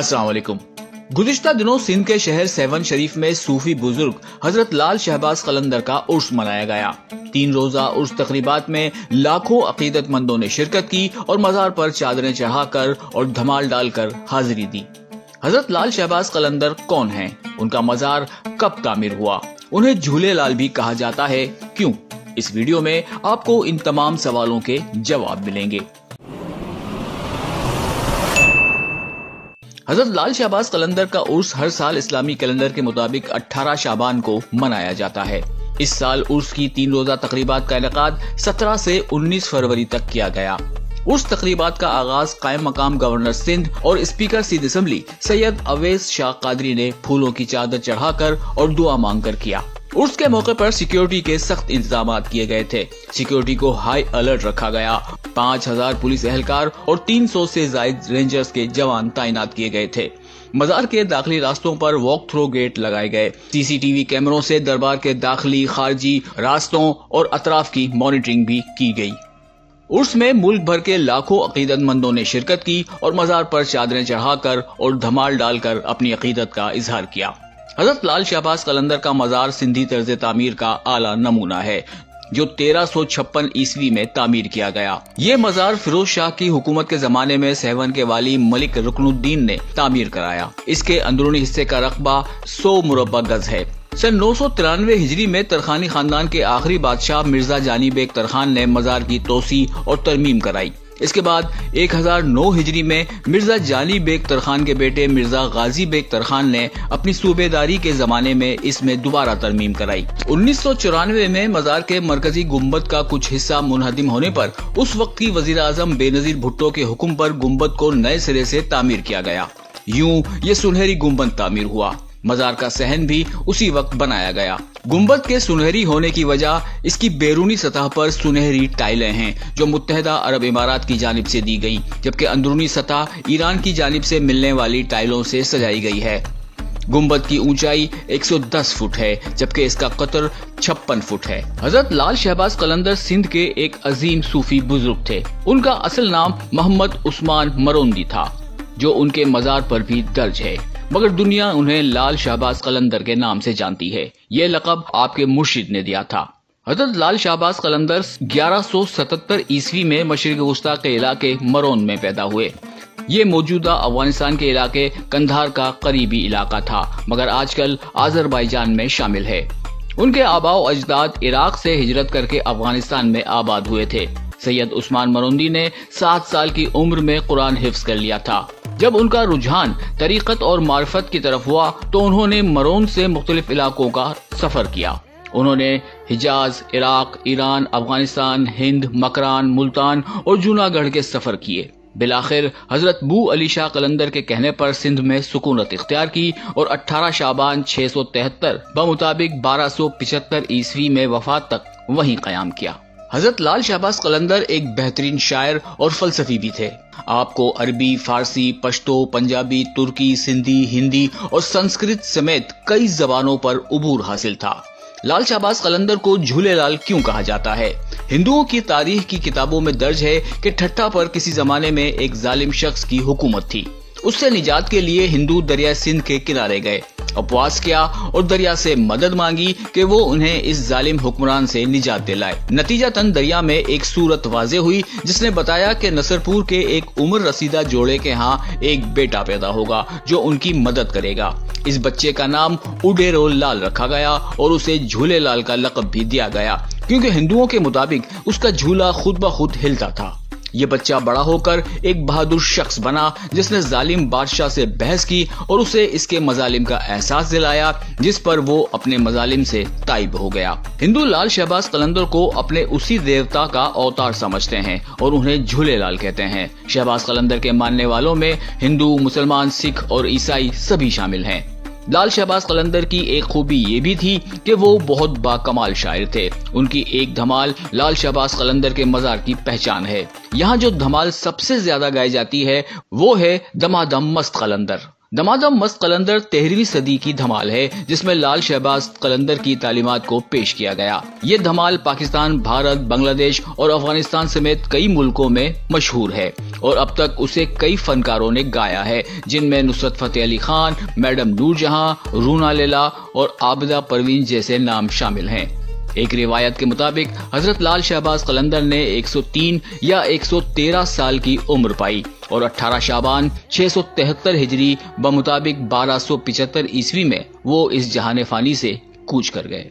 अस्सलाम वालेकुम। गुज़िश्ता दिनों सिंध के शहर सेवन शरीफ में सूफी बुजुर्ग हजरत लाल शहबाज कलंदर का उर्स मनाया गया। 3 रोजा उर्स तकरीबात में लाखों अकीदतमंदों ने शिरकत की और मजार पर चादरें चढ़ाकर और धमाल डालकर हाजिरी दी। हजरत लाल शहबाज कलंदर कौन हैं? उनका मजार कब तामीर हुआ? उन्हें झूले लाल भी कहा जाता है, क्यों? इस वीडियो में आपको इन तमाम सवालों के जवाब मिलेंगे। हजरत लाल शहबाज कलंदर का उर्स हर साल इस्लामी कैलेंडर के मुताबिक 18 शाबान को मनाया जाता है। इस साल उर्स की 3 रोजा तकरीबात का इनेकाद 17 से 19 फरवरी तक किया गया। उर्स तकरीबात का आगाज कायम मकाम गवर्नर सिंध और स्पीकर सिंध असेंबली सैयद अवैस शाह कादरी ने फूलों की चादर चढ़ाकर और दुआ मांगकर किया। उर्स के मौके पर सिक्योरिटी के सख्त इंतजाम किए गए थे। सिक्योरिटी को हाई अलर्ट रखा गया। 5000 पुलिस एहलकार और 300 से ज्यादा रेंजर्स के जवान तैनात किए गए थे। मजार के दाखिली रास्तों पर वॉक थ्रो गेट लगाए गए। सीसीटीवी कैमरों से दरबार के दाखिली, खारजी रास्तों और अतराफ की मॉनिटरिंग भी की गई। उर्स में मुल्क भर के लाखों अकीदतमंदों ने शिरकत की और मजार पर चादरें चढ़ाकर और धमाल डालकर अपनी अकीदत का इजहार किया। हजरत लाल शहबाज कलंदर का मजार सिंधी तर्ज तामीर का आला नमूना है, जो 1356 ईस्वी में तामीर किया गया। ये मजार फिरोज शाह की हुकूमत के जमाने में सेवन के वाली मलिक रुकनुद्दीन ने तामीर कराया। इसके अंदरूनी हिस्से का रकबा 100 मुरब्बा गज है। सन 993 हिजरी में तरखानी खानदान के आखिरी बादशाह मिर्जा जानी बेग तरखान ने मजार की तोसी और तरमीम कराई। इसके बाद 1009 हिजरी में मिर्जा जानी बेग तरखान के बेटे मिर्जा गाजी बेग तरखान ने अपनी सूबेदारी के जमाने में इसमें दोबारा तरमीम कराई। 1994 में मजार के मरकजी गुम्बद का कुछ हिस्सा मुनहदिम होने पर उस वक्त की वजीर आजम बेनजीर भुट्टो के हुक्म पर गुम्बद को नए सिरे से तामीर किया गया। यूं ये सुनहरी गुम्बद तामीर हुआ। मजार का सहन भी उसी वक्त बनाया गया। गुम्बद के सुनहरी होने की वजह इसकी बैरूनी सतह पर सुनहरी टाइलें हैं, जो मुत्तहदा अरब इमारात की जानिब से दी गई, जबकि अंदरूनी सतह ईरान की जानिब से मिलने वाली टाइलों से सजाई गई है। गुम्बद की ऊंचाई 110 फुट है, जबकि इसका कतर 56 फुट है। हजरत लाल शहबाज कलंदर सिंध के एक अजीम सूफी बुजुर्ग थे। उनका असल नाम मोहम्मद उस्मान मरोंदी था, जो उनके मजार पर भी दर्ज है, मगर दुनिया उन्हें लाल शहबाज कलंदर के नाम से जानती है। ये लक़ब आपके मुर्शिद ने दिया था। हजरत लाल शहबाज कलंदर 1177 ईस्वी में मशरिक़ वुस्ता के इलाके मरोन में पैदा हुए। ये मौजूदा अफगानिस्तान के इलाके कंधार का करीबी इलाका था, मगर आजकल आज़रबाईजान में शामिल है। उनके आबाओ अजदाद इराक से हिजरत करके अफगानिस्तान में आबाद हुए थे। सैयद उस्मान मरोंदी ने 7 साल की उम्र में कुरान हिफ्ज कर लिया था। जब उनका रुझान तरीक़त और मारिफत की तरफ हुआ तो उन्होंने मरोन से मुख्तलिफ इलाकों का सफर किया। उन्होंने हिजाज, इराक, ईरान, अफगानिस्तान, हिंद, मकरान, मुल्तान और जूनागढ़ के सफर किए। बिलाखिर हजरत बू अली शाह कलंदर के कहने पर सिंध में सुकूनत इख्तियार की और 18 शाबान 673 बमुताबिक 1275 ईस्वी में वफात तक वहीं कयाम किया। हजरत लाल शहबाज कलंदर एक बेहतरीन शायर और फलसफी भी थे। आपको अरबी, फारसी, पश्तो, पंजाबी, तुर्की, सिंधी, हिंदी और संस्कृत समेत कई जबानों पर उबूर हासिल था। लाल शहबाज कलंदर को झूले लाल क्यों कहा जाता है? हिंदुओं की तारीख की किताबों में दर्ज है कि ठट्ठा पर किसी जमाने में एक जालिम शख्स की हुकूमत थी। उससे निजात के लिए हिंदू दरिया सिंध के किनारे गए, उपवास किया और दरिया से मदद मांगी कि वो उन्हें इस जालिम हुक्मरान से निजात दिलाए। नतीजतन दरिया में एक सूरत वाजे हुई, जिसने बताया कि नसरपुर के एक उम्र रसीदा जोड़े के यहाँ एक बेटा पैदा होगा जो उनकी मदद करेगा। इस बच्चे का नाम उडेरो लाल रखा गया और उसे झूले लाल का लक़ब भी दिया गया, क्योंकि हिंदुओं के मुताबिक उसका झूला खुद ब खुद हिलता था। ये बच्चा बड़ा होकर एक बहादुर शख्स बना, जिसने जालिम बादशाह से बहस की और उसे इसके मजालिम का एहसास दिलाया, जिस पर वो अपने मजालिम से ताइब हो गया। हिंदू लाल शहबाज कलंदर को अपने उसी देवता का अवतार समझते हैं और उन्हें झूले लाल कहते हैं। शहबाज कलंदर के मानने वालों में हिंदू, मुसलमान, सिख और ईसाई सभी शामिल हैं। लाल शहबाज कलंदर की एक खूबी ये भी थी कि वो बहुत बाकमाल शायर थे। उनकी एक धमाल लाल शहबाज कलंदर के मजार की पहचान है। यहाँ जो धमाल सबसे ज्यादा गाई जाती है वो है दमादम मस्त कलंदर। दमादम मस्त कलंदर 13वीं सदी की धमाल है, जिसमें लाल शहबाज कलंदर की तालीमात को पेश किया गया। ये धमाल पाकिस्तान, भारत, बांग्लादेश और अफगानिस्तान समेत कई मुल्कों में मशहूर है और अब तक उसे कई फनकारों ने गाया है, जिनमें नुसरत फतेह अली खान, मैडम नूरजहां, रूना लैला और आबिदा परवीन जैसे नाम शामिल हैं। एक रिवायत के मुताबिक हजरत लाल शहबाज कलंदर ने 103 या 113 साल की उम्र पाई और 18 शाबान 673 हिजरी बमुताबिक 1275 ईस्वी में वो इस जहाने फानी से कूच कर गए।